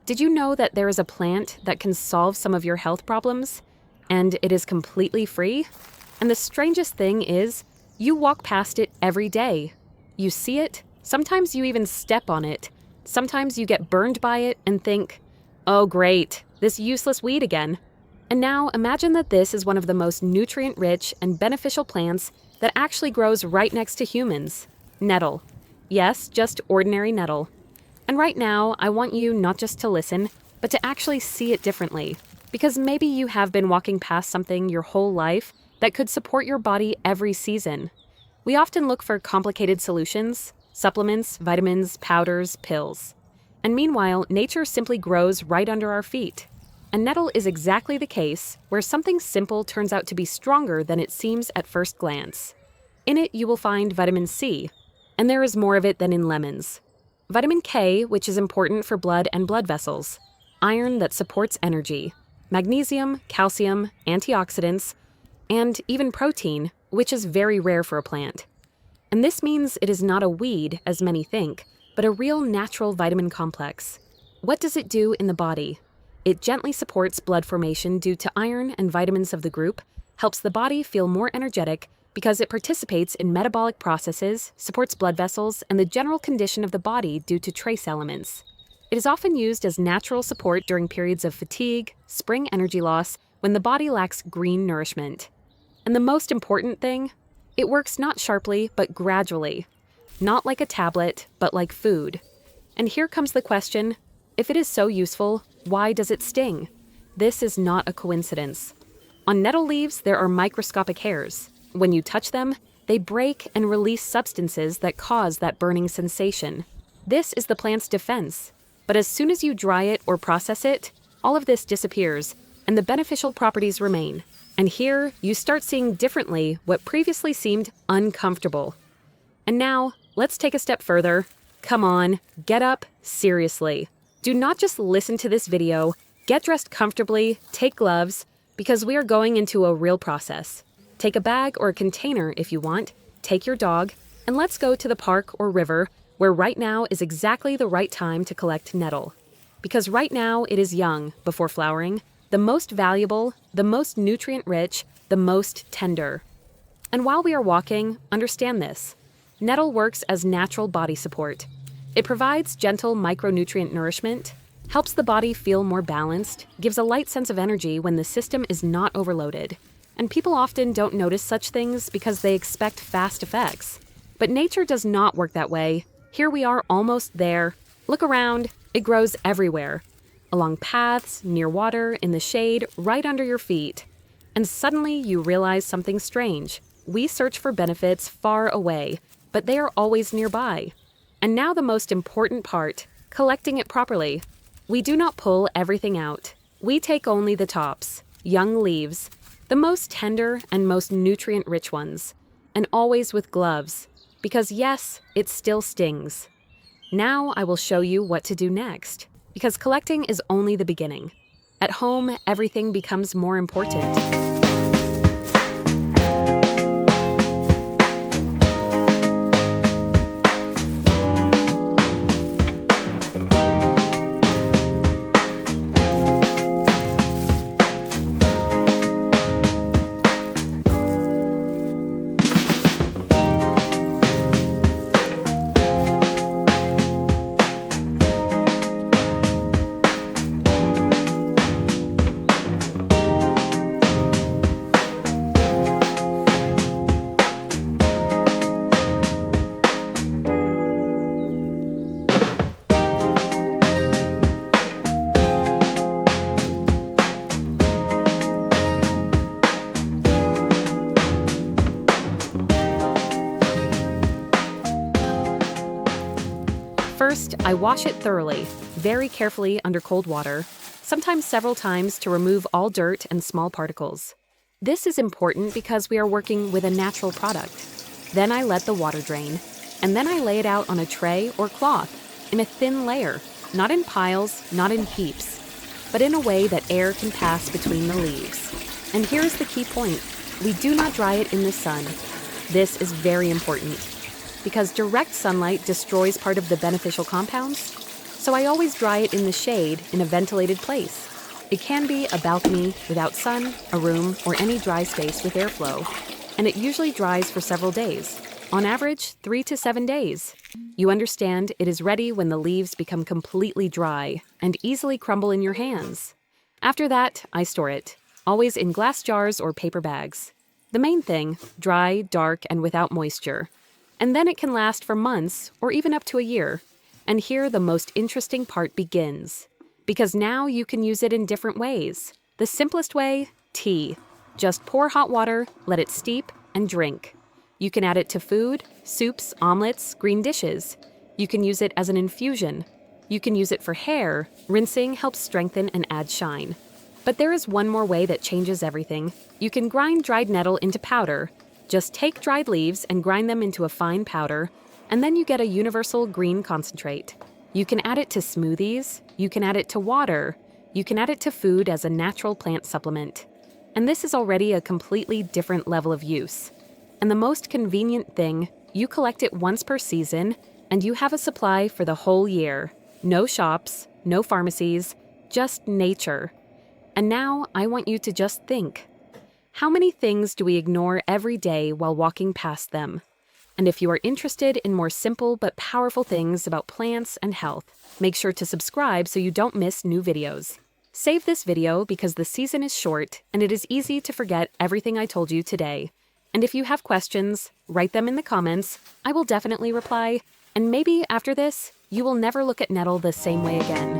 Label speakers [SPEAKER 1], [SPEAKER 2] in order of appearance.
[SPEAKER 1] Did you know that there is a plant that can solve some of your health problems? And it is completely free? And the strangest thing is, you walk past it every day. You see it, sometimes you even step on it. Sometimes you get burned by it and think, oh great, this useless weed again. And now imagine that this is one of the most nutrient-rich and beneficial plants that actually grows right next to humans. Nettle. Yes, just ordinary nettle. And right now, I want you not just to listen, but to actually see it differently. Because maybe you have been walking past something your whole life that could support your body every season. We often look for complicated solutions, supplements, vitamins, powders, pills. And meanwhile, nature simply grows right under our feet. And nettle is exactly the case where something simple turns out to be stronger than it seems at first glance. In it, you will find vitamin C, and there is more of it than in lemons. Vitamin K, which is important for blood and blood vessels. Iron that supports energy. Magnesium, calcium, antioxidants, and even protein, which is very rare for a plant. And this means it is not a weed, as many think, but a real natural vitamin complex. What does it do in the body? It gently supports blood formation due to iron and vitamins of the group, helps the body feel more energetic because it participates in metabolic processes, supports blood vessels, and the general condition of the body due to trace elements. It is often used as natural support during periods of fatigue, spring energy loss, when the body lacks green nourishment. And the most important thing? It works not sharply, but gradually. Not like a tablet, but like food. And here comes the question, if it is so useful, why does it sting? This is not a coincidence. On nettle leaves, there are microscopic hairs. When you touch them, they break and release substances that cause that burning sensation. This is the plant's defense. But as soon as you dry it or process it, all of this disappears, and the beneficial properties remain. And here, you start seeing differently what previously seemed uncomfortable. And now, let's take a step further. Come on, get up, seriously. Do not just listen to this video, get dressed comfortably, take gloves, because we are going into a real process. Take a bag or a container if you want, take your dog, and let's go to the park or river where right now is exactly the right time to collect nettle. Because right now it is young, before flowering, the most valuable, the most nutrient-rich, the most tender. And while we are walking, understand this. Nettle works as natural body support. It provides gentle micronutrient nourishment, helps the body feel more balanced, gives a light sense of energy when the system is not overloaded. And people often don't notice such things because they expect fast effects. But nature does not work that way. Here we are almost there. Look around, it grows everywhere. Along paths, near water, in the shade, right under your feet. And suddenly you realize something strange. We search for benefits far away, but they are always nearby. And now the most important part, collecting it properly. We do not pull everything out. We take only the tops, young leaves, the most tender and most nutrient-rich ones, and always with gloves, because yes, it still stings. Now I will show you what to do next, because collecting is only the beginning. At home, everything becomes more important. First, I wash it thoroughly, very carefully under cold water, sometimes several times to remove all dirt and small particles. This is important because we are working with a natural product. Then I let the water drain, and then I lay it out on a tray or cloth, in a thin layer, not in piles, not in heaps, but in a way that air can pass between the leaves. And here is the key point. We do not dry it in the sun. This is very important, because direct sunlight destroys part of the beneficial compounds, So I always dry it in the shade in a ventilated place. It can be a balcony without sun, a room, or any dry space with airflow. And it usually dries for several days. On average, 3 to 7 days. You understand it is ready when the leaves become completely dry and easily crumble in your hands. After that, I store it, always in glass jars or paper bags. The main thing, dry, dark, and without moisture. And then it can last for months or even up to a year. And here the most interesting part begins. Because now you can use it in different ways. The simplest way, tea. Just pour hot water, let it steep, and drink. You can add it to food, soups, omelets, green dishes. You can use it as an infusion. You can use it for hair. Rinsing helps strengthen and add shine. But there is one more way that changes everything. You can grind dried nettle into powder. Just take dried leaves and grind them into a fine powder, and then you get a universal green concentrate. You can add it to smoothies. You can add it to water. You can add it to food as a natural plant supplement. And this is already a completely different level of use. And the most convenient thing, you collect it once per season, and you have a supply for the whole year. No shops, no pharmacies, just nature. And now I want you to just think. How many things do we ignore every day while walking past them? And if you are interested in more simple but powerful things about plants and health, make sure to subscribe so you don't miss new videos. Save this video because the season is short and it is easy to forget everything I told you today. And if you have questions, write them in the comments. I will definitely reply. And maybe after this, you will never look at nettle the same way again.